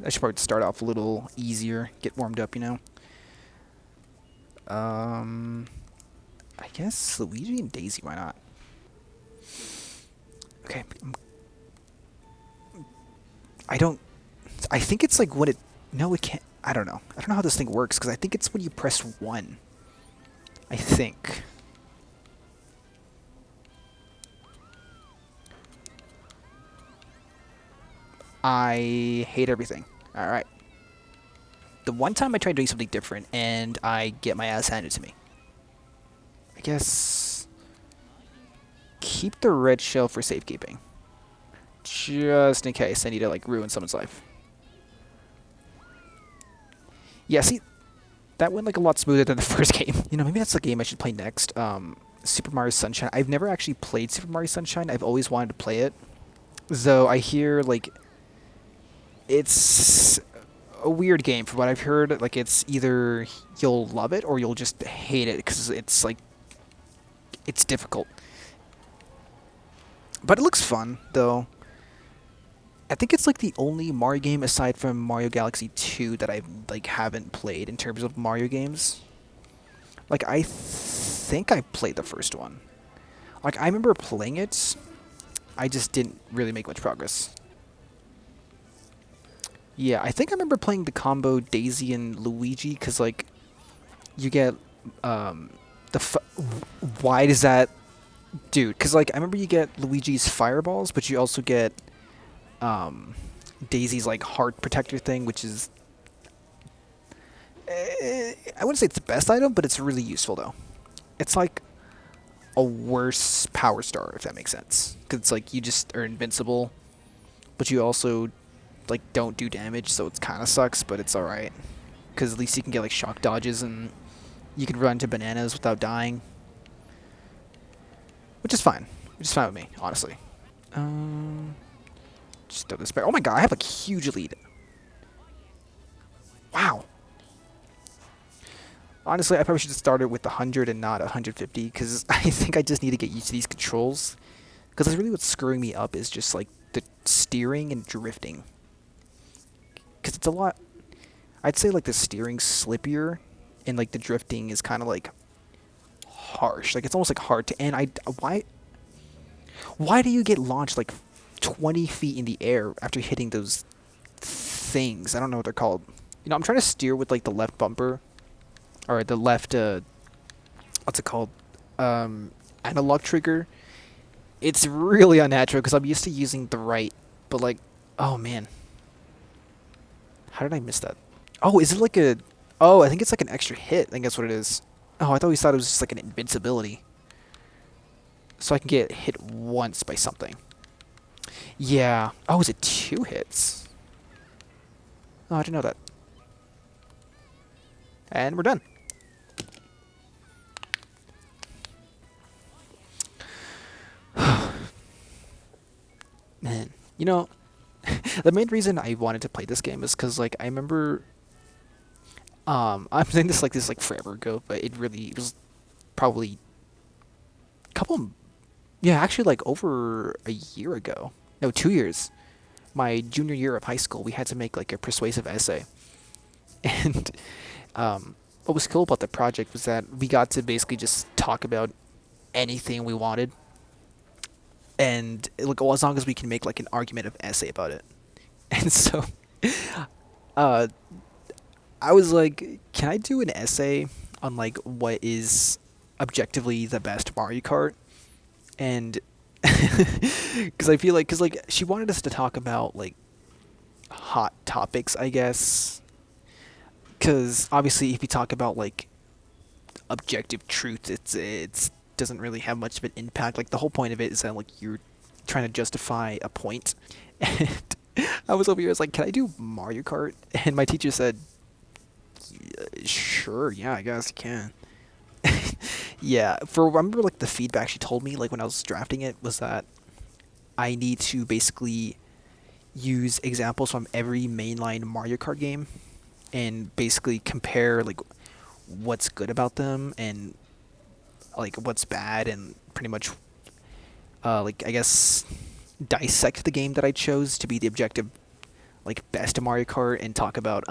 I should probably start off a little easier, get warmed up, you know. Um, I guess Luigi and Daisy. Why not? Okay. I don't. I think it's like when it. No, it can't. I don't know. I don't know how this thing works because I think it's when you press one. I think. I hate everything. All right. The one time I tried doing something different and I get my ass handed to me. I guess keep the red shell for safekeeping, just in case I need to like ruin someone's life. Yeah, see, that went like a lot smoother than the first game. You know, maybe that's the game I should play next. Super Mario Sunshine. I've never actually played Super Mario Sunshine. I've always wanted to play it. Though I hear like it's a weird game from what I've heard. Like it's either you'll love it or you'll just hate it because it's like it's difficult. But it looks fun though. I think it's like the only Mario game aside from Mario Galaxy 2 that I like haven't played in terms of Mario games. Like I think I played the first one. Like I remember playing it. I just didn't really make much progress. Yeah, I think I remember playing the combo Daisy and Luigi cuz like you get um why does that dude? Cuz like I remember you get Luigi's fireballs, but you also get um Daisy's like heart protector thing, which is I wouldn't say it's the best item, but it's really useful though. It's like a worse power star, if that makes sense. Because it's like you just are invincible, but you also like don't do damage, so it kind of sucks, but it's all right. Because at least you can get like shock dodges and you can run to bananas without dying, which is fine. Which is fine with me, honestly. Um, just throw this back. Oh my god, I have like huge lead. Wow. Honestly, I probably should have started with 100 and not 150 because I think I just need to get used to these controls. Because that's really what's screwing me up is just like the steering and drifting. Because it's a lot. I'd say like the steering's slippier, and like the drifting is kind of like harsh. Like it's almost like hard to. And I why do you get launched like 20 feet in the air after hitting those things? I don't know what they're called. You know, I'm trying to steer with like the left bumper or the left. What's it called? Analog trigger. It's really unnatural because I'm used to using the right, but like, oh man, how did I miss that? Oh, is it like a? Oh, I think it's like an extra hit. I think that's what it is. Oh, I thought we thought it was just like an invincibility, so I can get hit once by something. Yeah. Oh, is it two hits? Oh, I didn't know that. And we're done. Man, you know, the main reason I wanted to play this game is because like I remember I'm saying this like forever ago, but it was probably a couple yeah, actually like over a year ago. No, 2 years. My junior year of high school, we had to make like a persuasive essay. And what was cool about the project was that we got to basically just talk about anything we wanted and like well, as long as we can make like an argumentative essay about it. And so uh I was like, can I do an essay on like what is objectively the best Mario Kart? And because I feel like, because like she wanted us to talk about like hot topics, I guess. Because obviously, if you talk about like objective truth, it's doesn't really have much of an impact. Like the whole point of it is that like you're trying to justify a point. And I was over here, I was like, can I do Mario Kart? And my teacher said, sure, yeah, I guess you can. Yeah, for remember like the feedback she told me like when I was drafting it was that I need to basically use examples from every mainline Mario Kart game and basically compare like what's good about them and like what's bad and pretty much like I guess dissect the game that I chose to be the objective like best of Mario Kart and talk about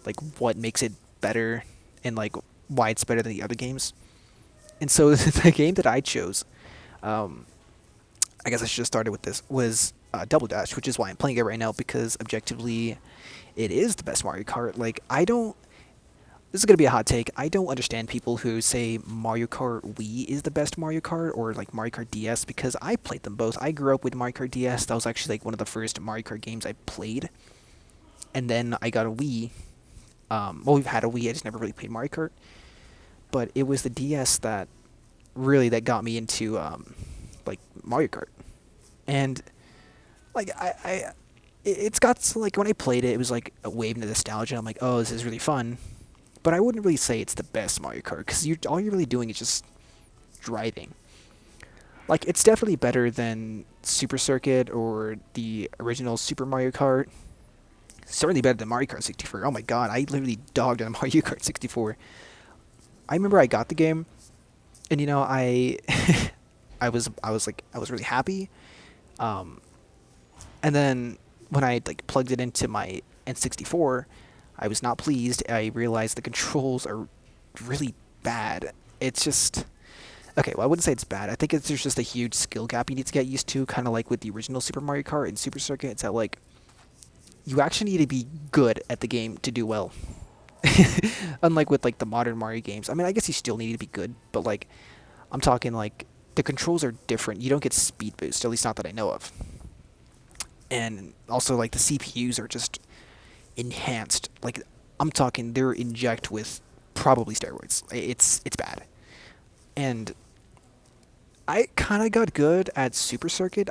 like what makes it better and like why it's better than the other games. And so the game that I chose, um, I guess I should have started with this, was Double Dash, which is why I'm playing it right now because objectively, it is the best Mario Kart. Like I don't. This is gonna be a hot take. I don't understand people who say Mario Kart Wii is the best Mario Kart or like Mario Kart DS because I played them both. I grew up with Mario Kart DS. That was actually like one of the first Mario Kart games I played. And then I got a Wii. Well, we've had a Wii. I just never really played Mario Kart. But it was the DS that really that got me into like Mario Kart. And like it's got like when I played it, it was like a wave of nostalgia. I'm like, oh, this is really fun. But I wouldn't really say it's the best Mario Kart because you all you're really doing is just driving. Like it's definitely better than Super Circuit or the original Super Mario Kart. Certainly better than Mario Kart 64. Oh my god, I literally dogged on Mario Kart 64. I remember I got the game, and you know I was really happy. Um, and then when I like plugged it into my N64, I was not pleased. I realized the controls are really bad. It's just okay. Well, I wouldn't say it's bad. I think there's just a huge skill gap you need to get used to, kind of like with the original Super Mario Kart and Super Circuit. It's that like you actually need to be good at the game to do well. Unlike with like the modern Mario games. I mean, I guess you still need to be good, but like I'm talking like the controls are different. You don't get speed boost, at least not that I know of. And also like the CPUs are just enhanced. Like I'm talking they're inject with probably steroids. It's bad. And I kind of got good at Super Circuit.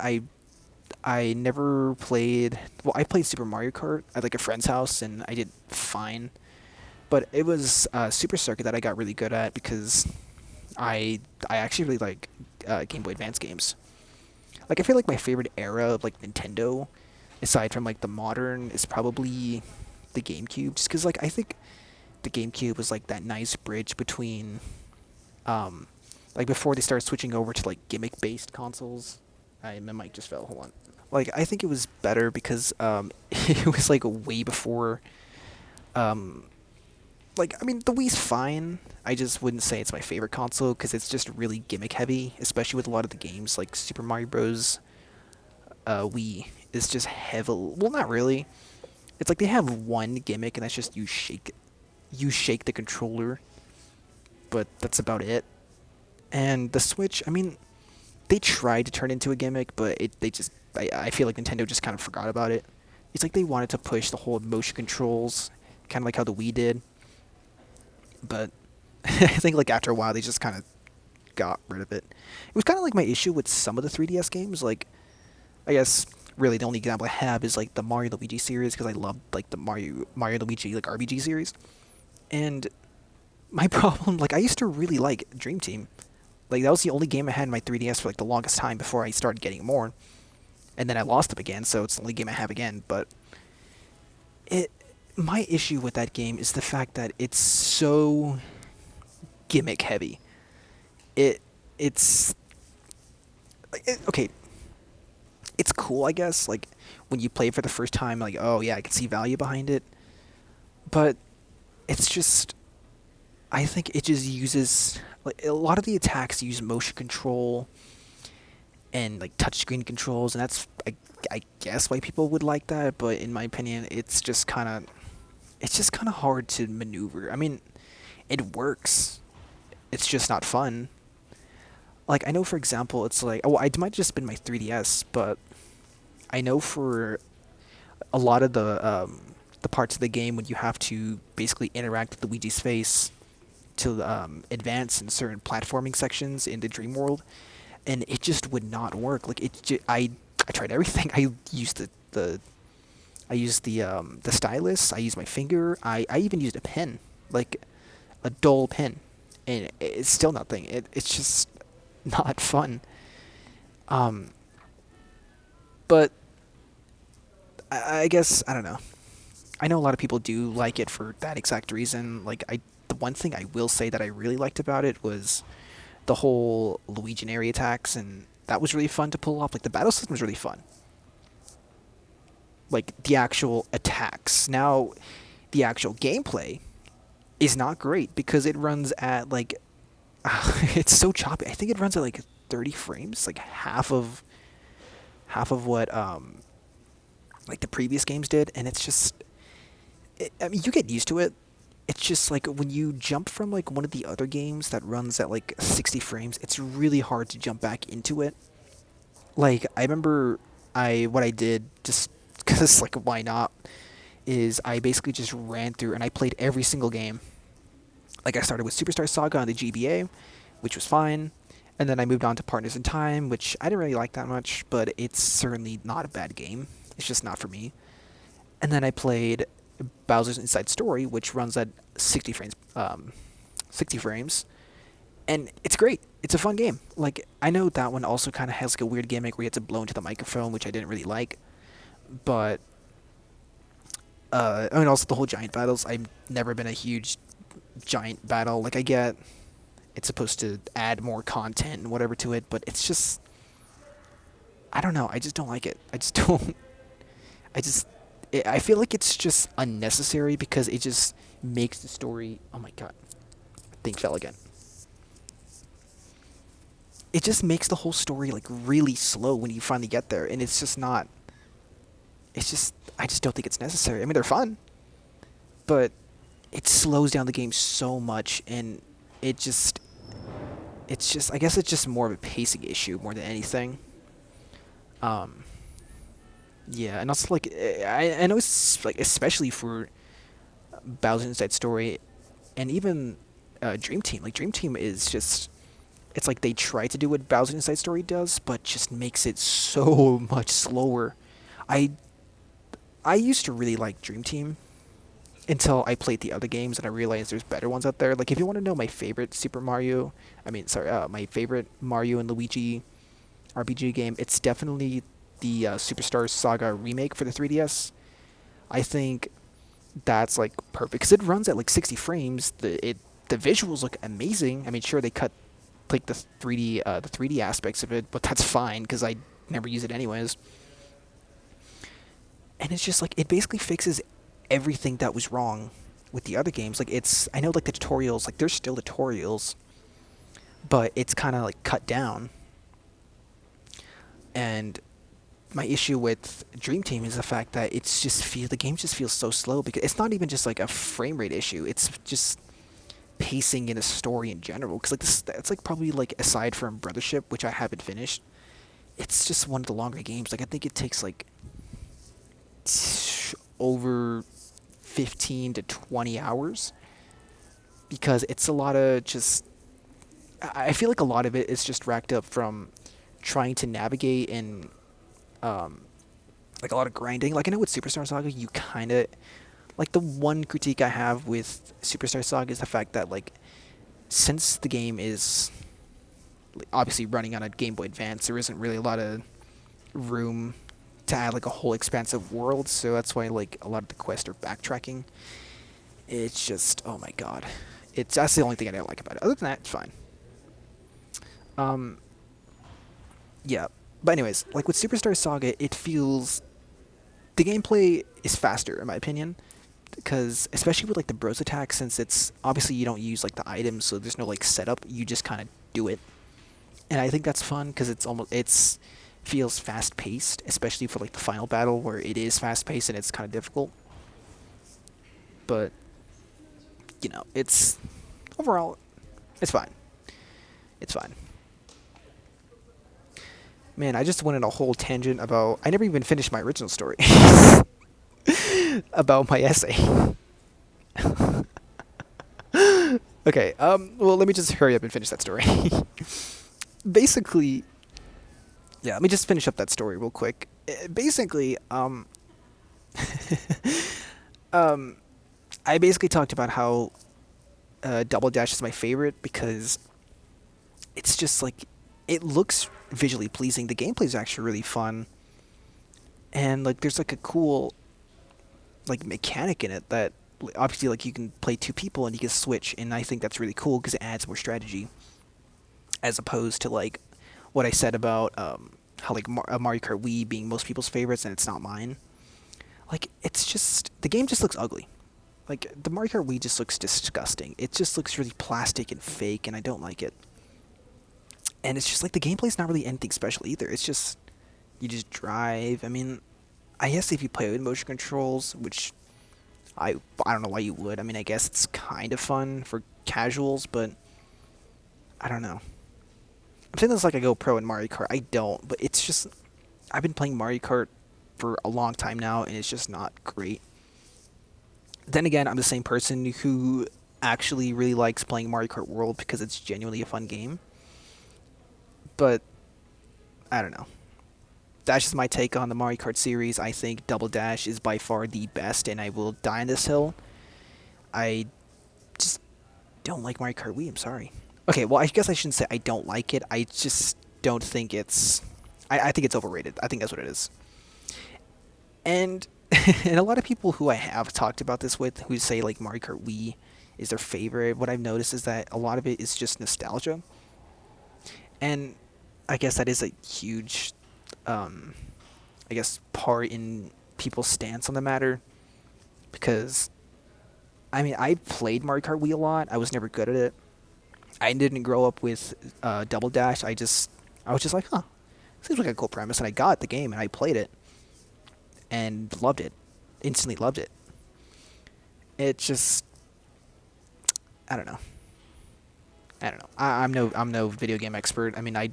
I never played. Well, I played Super Mario Kart at like a friend's house, and I did fine. But it was Super Circuit that I got really good at because I I actually really like Game Boy Advance games. Like I feel like my favorite era of like Nintendo, aside from like the modern, is probably the GameCube. Just because like I think the GameCube was like that nice bridge between, um, like before they started switching over to like gimmick based consoles. My mic just fell. Hold on. Like I think it was better because it was like way before um, like I mean the Wii's fine. I just wouldn't say it's my favorite console because it's just really gimmick heavy, especially with a lot of the games like Super Mario Bros. Wii is just heavy. Well, not really. It's like they have one gimmick and that's just you shake the controller, but that's about it. And the Switch, I mean, they tried to turn into a gimmick, but I feel like Nintendo just kind of forgot about it. It's like they wanted to push the whole motion controls, kind of like how the Wii did, but I think like after a while they just kind of got rid of it. It was kind of like my issue with some of the 3DS games. Like I guess really the only example I have is like the Mario Luigi series because I loved like the Mario Luigi like RPG series. And my problem, like I used to really like Dream Team. Like that was the only game I had in my 3DS for like the longest time before I started getting more. And then I lost them again, so it's the only game I have again. But it, my issue with that game is the fact that it's so gimmick heavy. It, it's okay. It's cool, I guess. Like when you play it for the first time, like oh yeah, I can see value behind it. But it's just, I think it just uses like a lot of the attacks use motion control and like touchscreen controls, and that's I guess why people would like that. But in my opinion, it's just kind of hard to maneuver. I mean, it works. It's just not fun. Like I know, for example, it's like oh, it might have just been my 3DS, but I know for a lot of the parts of the game when you have to basically interact with Luigi's face to advance in certain platforming sections in the dream world, and it just would not work. Like I tried everything. I used the stylus. I used my finger. I even used a pen, like a dull pen, and it's still nothing. It's just not fun. Um, but I guess I don't know. I know a lot of people do like it for that exact reason. Like the one thing I will say that I really liked about it was the whole Luiginary attacks, and that was really fun to pull off. Like the battle system was really fun. like the actual attacks. Now, the actual gameplay is not great because it runs at like it's so choppy. I think it runs at like 30 frames, like half of what like the previous games did, and it's just I mean, you get used to it. It's just like when you jump from like one of the other games that runs at like 60 frames, it's really hard to jump back into it. Like I remember I what I did just cuz like why not is I basically just ran through and I played every single game. Like I started with Superstar Saga on the GBA, which was fine, and then I moved on to Partners in Time, which I didn't really like that much, but it's certainly not a bad game. It's just not for me. And then I played Bowser's Inside Story, which runs at 60 frames, and it's great. It's a fun game. Like I know that one also kind of has like a weird gimmick where you have to blow into the microphone, which I didn't really like. But I mean, also the whole giant battles. I've never been a huge giant battle. Like I get it's supposed to add more content and whatever to it, but it's just I don't know. I just don't like it. I just don't. I feel like it's just unnecessary because it just makes the story. Oh my god, thing fell again. It just makes the whole story like really slow when you finally get there, and it's just not. It's just I just don't think it's necessary. I mean, they're fun, but it slows down the game so much, and it just it's just I guess it's just more of a pacing issue more than anything. Um, yeah, and also like I know it's like especially for Bowser's Inside Story, and even Dream Team. Like Dream Team is just it's like they try to do what Bowser's Inside Story does, but just makes it so much slower. I I used to really like Dream Team until I played the other games and I realized there's better ones out there. Like if you want to know my favorite Super Mario, I mean sorry, my favorite Mario and Luigi RPG game, it's definitely the Superstar Saga remake for the 3DS. I think that's like perfect because it runs at like 60 frames. The visuals look amazing. I mean, sure they cut like the 3D aspects of it, but that's fine because I never use it anyways. And it's just like it basically fixes everything that was wrong with the other games. Like it's I know like the tutorials, like there's still tutorials, but it's kind of like cut down. And my issue with Dream Team is the fact that the game just feels so slow because it's not even just like a frame rate issue. It's just pacing in a story in general. Because like this, it's like probably like aside from Brothership, which I haven't finished, it's just one of the longer games. Like I think it takes like over 15 to 20 hours because it's a lot of just. I feel like a lot of it is just racked up from trying to navigate and like a lot of grinding. Like I know with Superstar Saga, you kind of like the one critique I have with Superstar Saga is the fact that like since the game is obviously running on a Game Boy Advance, there isn't really a lot of room to add like a whole expansive world. So that's why like a lot of the quests are backtracking. It's just oh my god, that's the only thing I don't like about it. Other than that, it's fine. Um, yeah, but anyways, like with Superstar Saga, it feels the gameplay is faster in my opinion because especially with like the bros attack since it's obviously you don't use like the items so there's no like setup you just kind of do it and I think that's fun because it's feels fast paced especially for like the final battle where it is fast paced and it's kind of difficult but you know it's overall it's fine it's fine. Man, I just went on a whole tangent about I never even finished my original story about my essay. Okay, well, let me just hurry up and finish that story. Basically, yeah, let me just finish up that story real quick. Basically, um, I basically talked about how Double Dash is my favorite because it's just like it looks visually pleasing. The gameplay is actually really fun, and like there's like a cool like mechanic in it that obviously like you can play two people and you can switch, and I think that's really cool because it adds more strategy as opposed to like what I said about how like Mario Kart Wii being most people's favorites and it's not mine. like it's just the game just looks ugly. Like the Mario Kart Wii just looks disgusting. It just looks really plastic and fake, and I don't like it. And it's just like the gameplay's not really anything special either. It's just you just drive. I mean, I guess if you play with motion controls, which I don't know why you would. I mean, I guess it's kind of fun for casuals, but I don't know. I'm saying this like I go pro in Mario Kart. I don't, but it's just I've been playing Mario Kart for a long time now, and it's just not great. Then again, I'm the same person who actually really likes playing Mario Kart World because it's genuinely a fun game. But I don't know. That's just my take on the Mario Kart series. I think Double Dash is by far the best, and I will die on this hill. I just don't like Mario Kart Wii. I'm sorry. Okay, well, I guess I shouldn't say I don't like it. I just don't think it's. I think it's overrated. I think that's what it is. And and a lot of people who I have talked about this with, who say like Mario Kart Wii is their favorite, what I've noticed is that a lot of it is just nostalgia. And I guess that is a huge, um, I guess, part in people's stance on the matter. Because, I mean, I played Mario Kart Wii a lot. I was never good at it. I didn't grow up with Double Dash. I was just like, huh, seems like a cool premise. And I got the game and I played it and loved it. Instantly loved it. It just, I don't know. I don't know. I'm no video game expert. I mean, I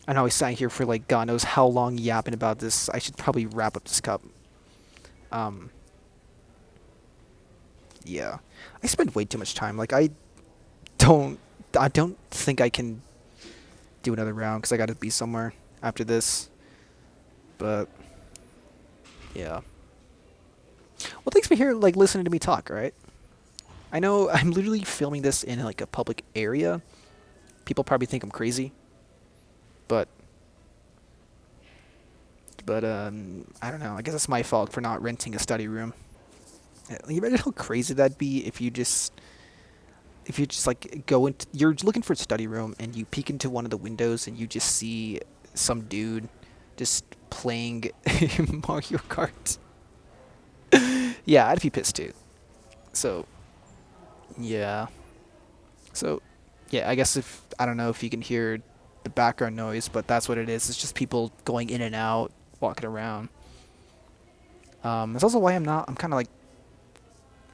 know I sat here for like God knows how long yapping about this. I should probably wrap up this cup. Um, yeah, I spend way too much time. Like don't, I don't think I can do another round because I got to be somewhere after this. But yeah. Well, thanks for here like listening to me talk. All right. I know I'm literally filming this in like a public area. People probably think I'm crazy, but I don't know. I guess it's my fault for not renting a study room. You imagine how crazy that'd be if you just like go into you're looking for a study room and you peek into one of the windows and you just see some dude just playing Mario Kart. Yeah, I'd be pissed too. So yeah. So yeah, I guess if I don't know if you can hear the background noise, but that's what it is. It's just people going in and out, walking around. It's also why I'm kind of like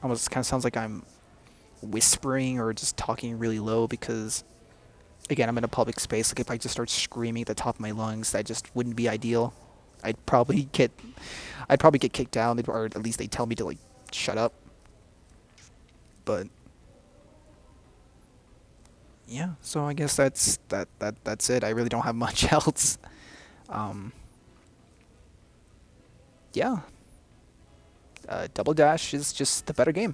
almost kind of sounds like I'm whispering or just talking really low because again I'm in a public space. Like if I just start screaming at the top of my lungs, that just wouldn't be ideal. I'd probably get I'd probably get kicked out, or at least they tell me to like shut up. But yeah, so I guess that's it. I really don't have much else. Um, yeah, Double Dash is just the better game.